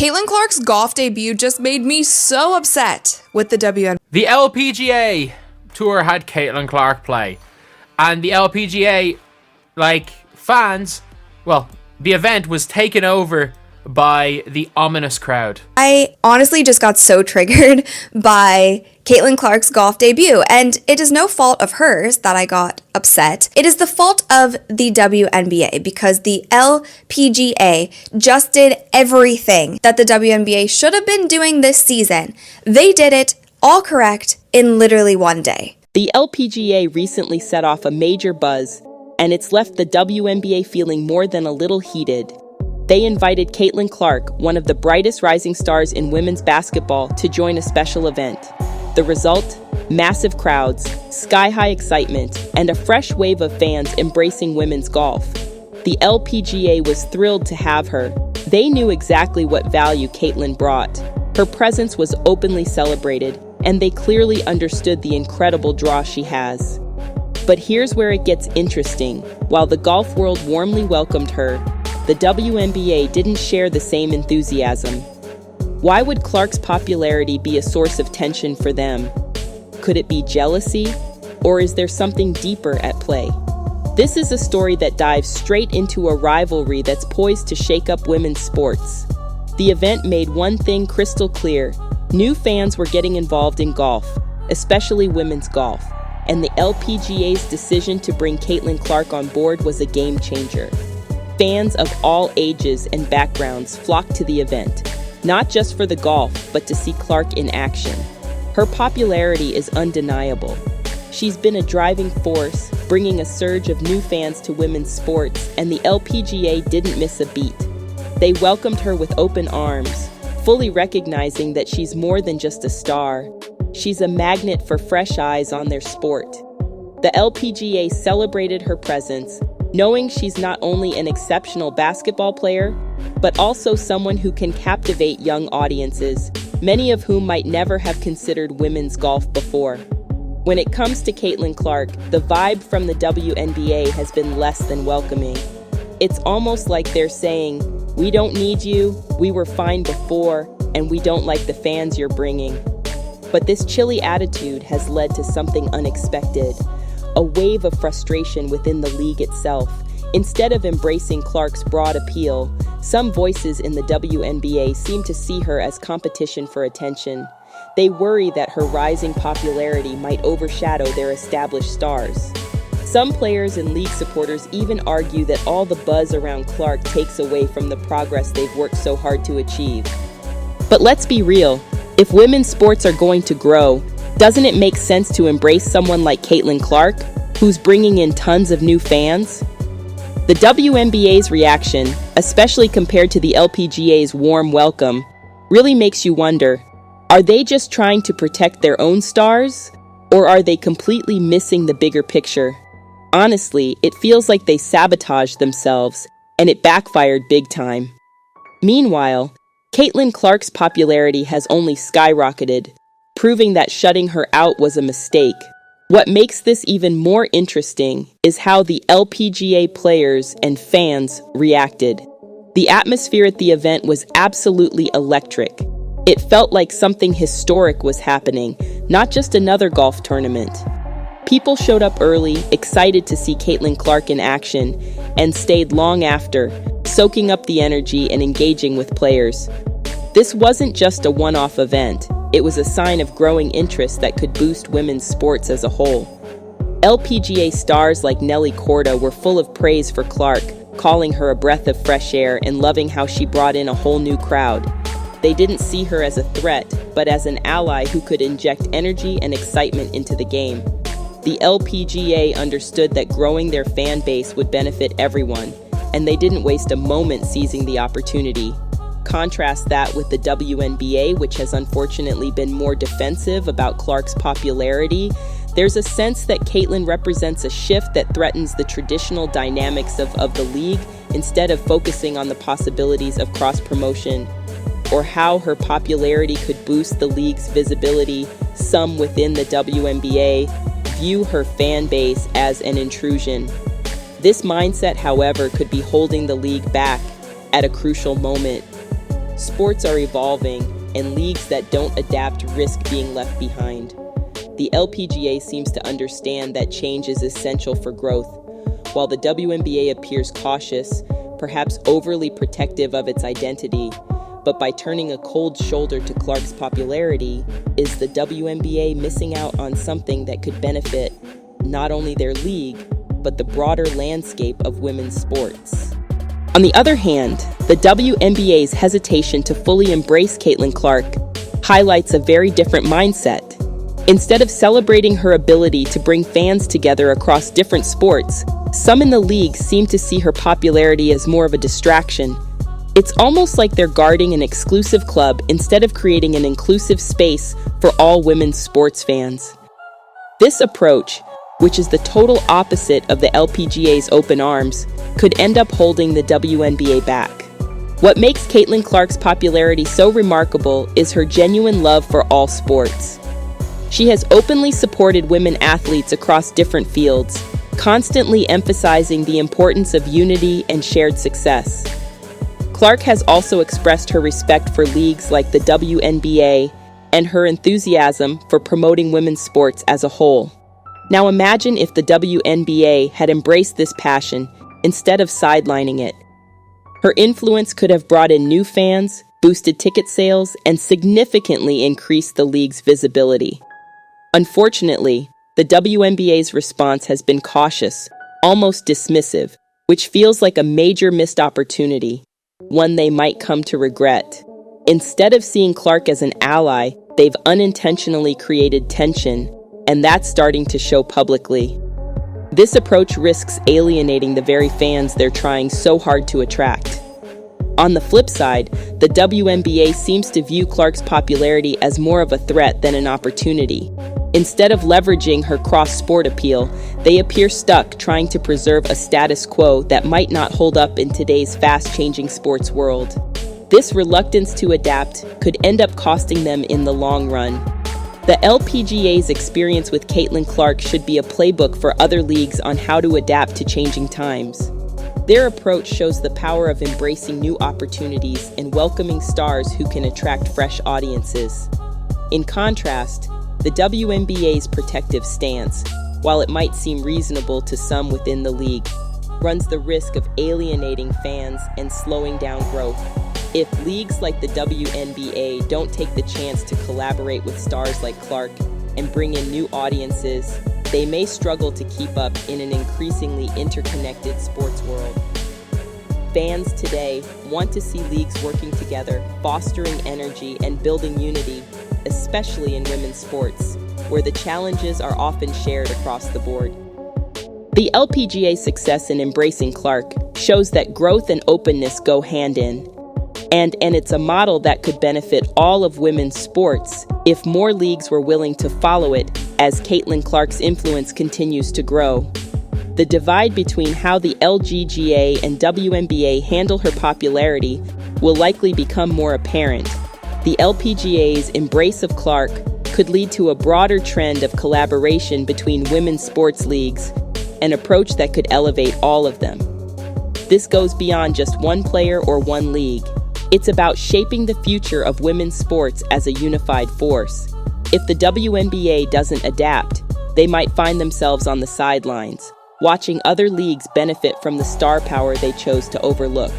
Caitlyn Clark's golf debut just made me so upset with the WNBA. The LPGA tour had Caitlyn Clark play, and the LPGA, fans, the event was taken over by the ominous crowd. I honestly just got so triggered by Caitlyn Clark's golf debut, and it is no fault of hers that I got upset. It is the fault of the WNBA, because the LPGA just did everything that the WNBA should have been doing this season. They did it all correct in literally one day. The LPGA recently set off a major buzz, and it's left the WNBA feeling more than a little heated. They invited Caitlyn Clark, one of the brightest rising stars in women's basketball, to join a special event. The result? Massive crowds, sky-high excitement, and a fresh wave of fans embracing women's golf. The LPGA was thrilled to have her. They knew exactly what value Caitlyn brought. Her presence was openly celebrated, and they clearly understood the incredible draw she has. But here's where it gets interesting. While the golf world warmly welcomed her, the WNBA didn't share the same enthusiasm. Why would Clark's popularity be a source of tension for them? Could it be jealousy? Or is there something deeper at play? This is a story that dives straight into a rivalry that's poised to shake up women's sports. The event made one thing crystal clear. New fans were getting involved in golf, especially women's golf, and the LPGA's decision to bring Caitlyn Clark on board was a game changer. Fans of all ages and backgrounds flocked to the event, not just for the golf, but to see Clark in action. Her popularity is undeniable. She's been a driving force, bringing a surge of new fans to women's sports, and the LPGA didn't miss a beat. They welcomed her with open arms, fully recognizing that she's more than just a star. She's a magnet for fresh eyes on their sport. The LPGA celebrated her presence, knowing she's not only an exceptional basketball player, but also someone who can captivate young audiences, many of whom might never have considered women's golf before. When it comes to Caitlyn Clark, the vibe from the WNBA has been less than welcoming. It's almost like they're saying, "We don't need you, we were fine before, and we don't like the fans you're bringing." But this chilly attitude has led to something unexpected. A wave of frustration within the league itself. Instead of embracing Clark's broad appeal, some voices in the WNBA seem to see her as competition for attention. They worry that her rising popularity might overshadow their established stars. Some players and league supporters even argue that all the buzz around Clark takes away from the progress they've worked so hard to achieve. But let's be real, if women's sports are going to grow, doesn't it make sense to embrace someone like Caitlyn Clark, who's bringing in tons of new fans? The WNBA's reaction, especially compared to the LPGA's warm welcome, really makes you wonder, are they just trying to protect their own stars? Or are they completely missing the bigger picture? Honestly, it feels like they sabotaged themselves, and it backfired big time. Meanwhile, Caitlyn Clark's popularity has only skyrocketed, proving that shutting her out was a mistake. What makes this even more interesting is how the LPGA players and fans reacted. The atmosphere at the event was absolutely electric. It felt like something historic was happening, not just another golf tournament. People showed up early, excited to see Caitlyn Clark in action, and stayed long after, soaking up the energy and engaging with players. This wasn't just a one-off event. It was a sign of growing interest that could boost women's sports as a whole. LPGA stars like Nelly Korda were full of praise for Clark, calling her a breath of fresh air and loving how she brought in a whole new crowd. They didn't see her as a threat, but as an ally who could inject energy and excitement into the game. The LPGA understood that growing their fan base would benefit everyone, and they didn't waste a moment seizing the opportunity. Contrast that with the WNBA, which has unfortunately been more defensive about Clark's popularity. There's a sense that Caitlyn represents a shift that threatens the traditional dynamics of the league, instead of focusing on the possibilities of cross-promotion or how her popularity could boost the league's visibility. Some within the WNBA view her fan base as an intrusion. This mindset, however, could be holding the league back at a crucial moment. sports are evolving, and leagues that don't adapt risk being left behind. The LPGA seems to understand that change is essential for growth, while the WNBA appears cautious, perhaps overly protective of its identity. But by turning a cold shoulder to Clark's popularity, is the WNBA missing out on something that could benefit not only their league, but the broader landscape of women's sports? On the other hand, the WNBA's hesitation to fully embrace Caitlyn Clark highlights a very different mindset. Instead of celebrating her ability to bring fans together across different sports, some in the league seem to see her popularity as more of a distraction. It's almost like they're guarding an exclusive club instead of creating an inclusive space for all women's sports fans. This approach, which is the total opposite of the LPGA's open arms, could end up holding the WNBA back. What makes Caitlyn Clark's popularity so remarkable is her genuine love for all sports. She has openly supported women athletes across different fields, constantly emphasizing the importance of unity and shared success. Clark has also expressed her respect for leagues like the WNBA and her enthusiasm for promoting women's sports as a whole. Now imagine if the WNBA had embraced this passion instead of sidelining it. Her influence could have brought in new fans, boosted ticket sales, and significantly increased the league's visibility. Unfortunately, the WNBA's response has been cautious, almost dismissive, which feels like a major missed opportunity, one they might come to regret. Instead of seeing Clark as an ally, they've unintentionally created tension, and that's starting to show publicly. This approach risks alienating the very fans they're trying so hard to attract. On the flip side, the WNBA seems to view Clark's popularity as more of a threat than an opportunity. Instead of leveraging her cross-sport appeal, they appear stuck trying to preserve a status quo that might not hold up in today's fast-changing sports world. This reluctance to adapt could end up costing them in the long run. The LPGA's experience with Caitlyn Clark should be a playbook for other leagues on how to adapt to changing times. Their approach shows the power of embracing new opportunities and welcoming stars who can attract fresh audiences. In contrast, the WNBA's protective stance, while it might seem reasonable to some within the league, runs the risk of alienating fans and slowing down growth. If leagues like the WNBA don't take the chance to collaborate with stars like Clark and bring in new audiences, they may struggle to keep up in an increasingly interconnected sports world. Fans today want to see leagues working together, fostering energy and building unity, especially in women's sports, where the challenges are often shared across the board. The LPGA's success in embracing Clark shows that growth and openness go hand in, and it's a model that could benefit all of women's sports if more leagues were willing to follow it as Caitlyn Clark's influence continues to grow. The divide between how the LPGA and WNBA handle her popularity will likely become more apparent. The LPGA's embrace of Clark could lead to a broader trend of collaboration between women's sports leagues, an approach that could elevate all of them. This goes beyond just one player or one league. It's about shaping the future of women's sports as a unified force. If the WNBA doesn't adapt, they might find themselves on the sidelines, watching other leagues benefit from the star power they chose to overlook.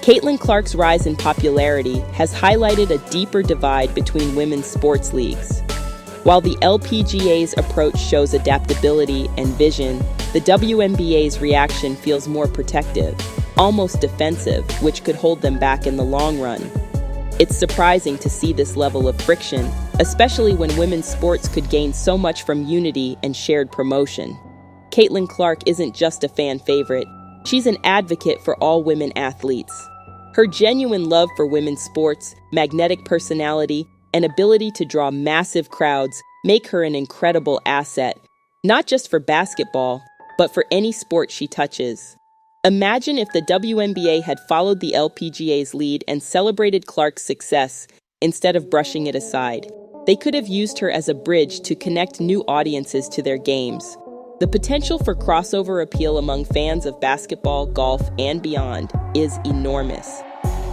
Caitlyn Clark's rise in popularity has highlighted a deeper divide between women's sports leagues. While the LPGA's approach shows adaptability and vision, the WNBA's reaction feels more protective, almost defensive, which could hold them back in the long run. It's surprising to see this level of friction, especially when women's sports could gain so much from unity and shared promotion. Caitlyn Clark isn't just a fan favorite, she's an advocate for all women athletes. Her genuine love for women's sports, magnetic personality, and ability to draw massive crowds make her an incredible asset, not just for basketball, but for any sport she touches. Imagine if the WNBA had followed the LPGA's lead and celebrated Clark's success instead of brushing it aside. They could have used her as a bridge to connect new audiences to their games. The potential for crossover appeal among fans of basketball, golf, and beyond is enormous.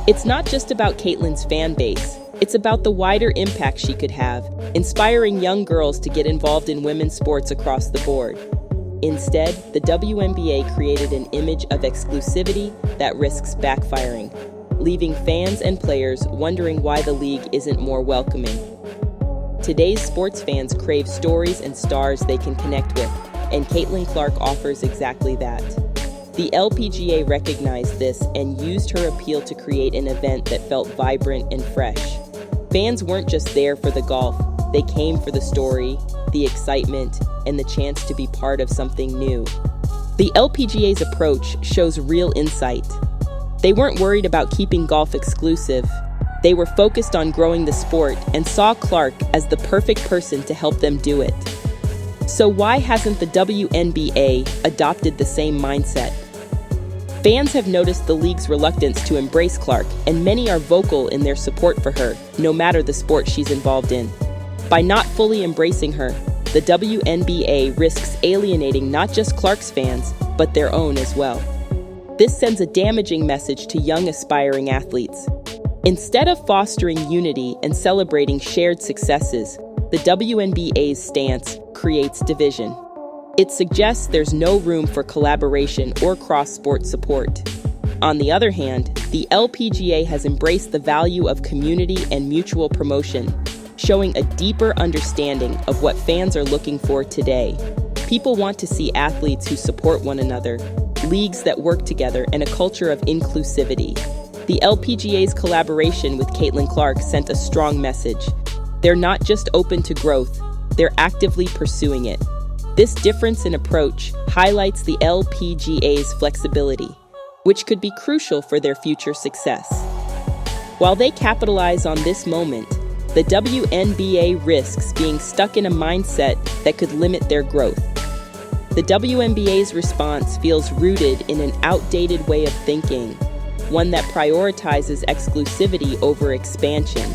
It's not just about Caitlyn's fan base. It's about the wider impact she could have, inspiring young girls to get involved in women's sports across the board. Instead, the WNBA created an image of exclusivity that risks backfiring, leaving fans and players wondering why the league isn't more welcoming. Today's sports fans crave stories and stars they can connect with, and Caitlyn Clark offers exactly that. The LPGA recognized this and used her appeal to create an event that felt vibrant and fresh. Fans weren't just there for the golf, they came for the story, the excitement, and the chance to be part of something new. The LPGA's approach shows real insight. They weren't worried about keeping golf exclusive. They were focused on growing the sport and saw Clark as the perfect person to help them do it. So why hasn't the WNBA adopted the same mindset? Fans have noticed the league's reluctance to embrace Clark, and many are vocal in their support for her, no matter the sport she's involved in. By not fully embracing her, the WNBA risks alienating not just Clark's fans, but their own as well. This sends a damaging message to young aspiring athletes. Instead of fostering unity and celebrating shared successes, the WNBA's stance creates division. It suggests there's no room for collaboration or cross-sport support. On the other hand, the LPGA has embraced the value of community and mutual promotion, showing a deeper understanding of what fans are looking for today. People want to see athletes who support one another, leagues that work together, and a culture of inclusivity. The LPGA's collaboration with Caitlyn Clark sent a strong message. They're not just open to growth, they're actively pursuing it. This difference in approach highlights the LPGA's flexibility, which could be crucial for their future success. While they capitalize on this moment, the WNBA risks being stuck in a mindset that could limit their growth. The WNBA's response feels rooted in an outdated way of thinking, one that prioritizes exclusivity over expansion.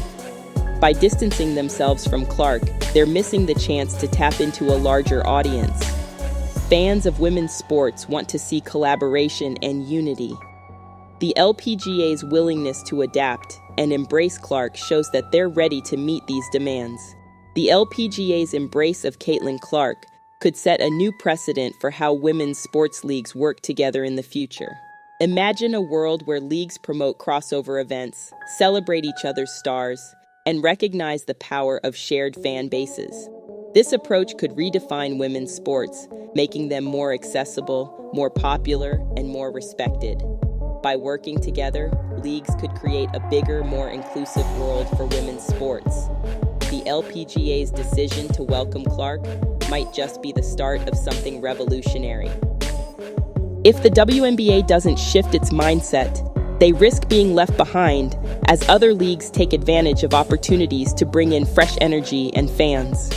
By distancing themselves from Clark, they're missing the chance to tap into a larger audience. Fans of women's sports want to see collaboration and unity. The LPGA's willingness to adapt and embrace Clark shows that they're ready to meet these demands. The LPGA's embrace of Caitlyn Clark could set a new precedent for how women's sports leagues work together in the future. Imagine a world where leagues promote crossover events, celebrate each other's stars, and recognize the power of shared fan bases. This approach could redefine women's sports, making them more accessible, more popular, and more respected. By working together, leagues could create a bigger, more inclusive world for women's sports. The LPGA's decision to welcome Clark might just be the start of something revolutionary. If the WNBA doesn't shift its mindset, they risk being left behind as other leagues take advantage of opportunities to bring in fresh energy and fans.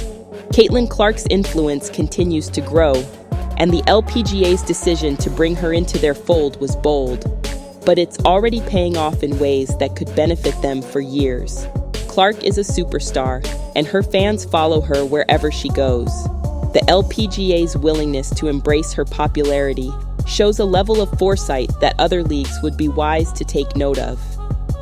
Caitlyn Clark's influence continues to grow, and the LPGA's decision to bring her into their fold was bold. But it's already paying off in ways that could benefit them for years. Clark is a superstar, and her fans follow her wherever she goes. The LPGA's willingness to embrace her popularity shows a level of foresight that other leagues would be wise to take note of.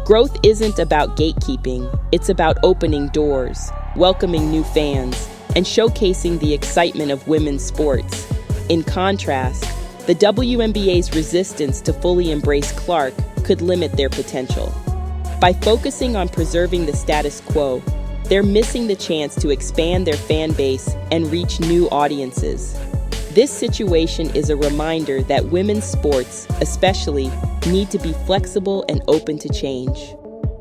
Growth isn't about gatekeeping, it's about opening doors, welcoming new fans, and showcasing the excitement of women's sports. In contrast, the WNBA's resistance to fully embrace Clark could limit their potential. By focusing on preserving the status quo, they're missing the chance to expand their fan base and reach new audiences. This situation is a reminder that women's sports, especially, need to be flexible and open to change.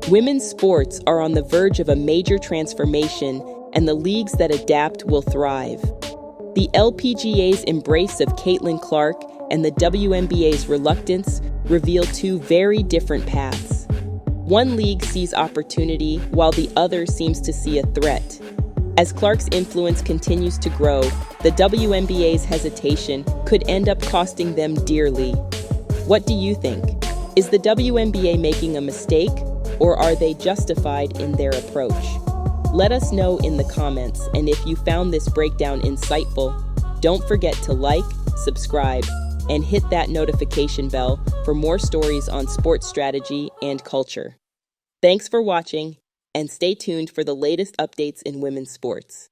Women's sports are on the verge of a major transformation, and the leagues that adapt will thrive. The LPGA's embrace of Caitlyn Clark and the WNBA's reluctance reveal two very different paths. One league sees opportunity, while the other seems to see a threat. As Clark's influence continues to grow, the WNBA's hesitation could end up costing them dearly. What do you think? Is the WNBA making a mistake, or are they justified in their approach? Let us know in the comments, and if you found this breakdown insightful, don't forget to like, subscribe, and hit that notification bell for more stories on sports strategy and culture. Thanks for watching, and stay tuned for the latest updates in women's sports.